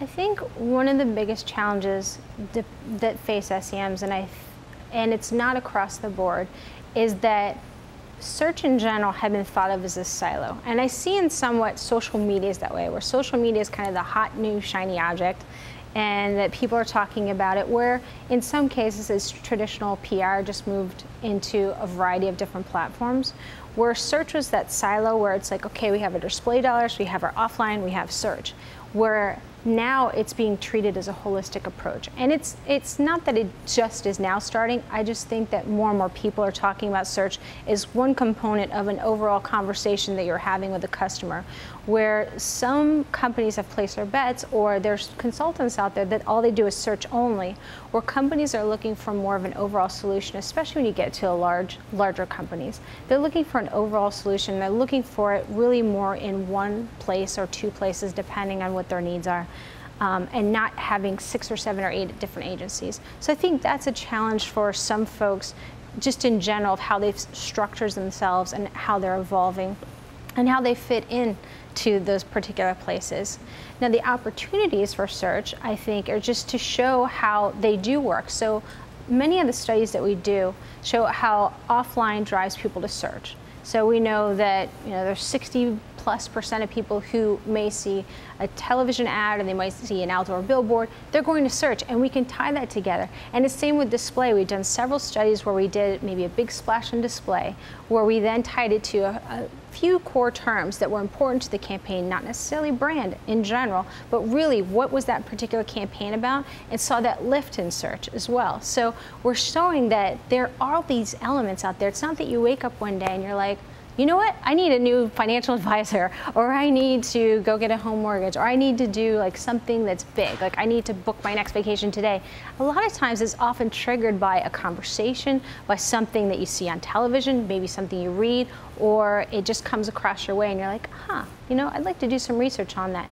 I think one of the biggest challenges that face SEMs, and it's not across the board, is that search in general had been thought of as a silo. And I see in somewhat social media is that way, where social media is kind of the hot new shiny object, and that people are talking about it, where in some cases it's traditional PR just moved into a variety of different platforms, where search was that silo where it's like, okay, we have our display dollars, we have our offline, we have search, where now it's being treated as a holistic approach. And it's not that it just is now starting. I just think that more and more people are talking about search as one component of an overall conversation that you're having with a customer, where some companies have placed their bets, or there's consultants out there that all they do is search only, where companies are looking for more of an overall solution, especially when you get to larger companies. They're looking for an overall solution. They're looking for it really more in one place or two places, depending on what their needs are. And not having 6 or 7 or 8 different agencies. So I think that's a challenge for some folks, just in general, of how they've structured themselves and how they're evolving and how they fit in to those particular places. Now, the opportunities for search, I think, are just to show how they do work. So many of the studies that we do show how offline drives people to search. So we know that there's 60+% of people who may see a television ad, or they might see an outdoor billboard. They're going to search, and we can tie that together. And the same with display. We've done several studies where we did maybe a big splash in display, where we then tied it to a few core terms that were important to the campaign, not necessarily brand in general, but really what was that particular campaign about, and saw that lift in search as well. So we're showing that there are these elements out there. It's not that you wake up one day and you're like, you know what, I need a new financial advisor, or I need to go get a home mortgage, or I need to do like something that's big, like I need to book my next vacation today. A lot of times it's often triggered by a conversation, by something that you see on television, maybe something you read, or it just comes across your way and you're like, huh, I'd like to do some research on that.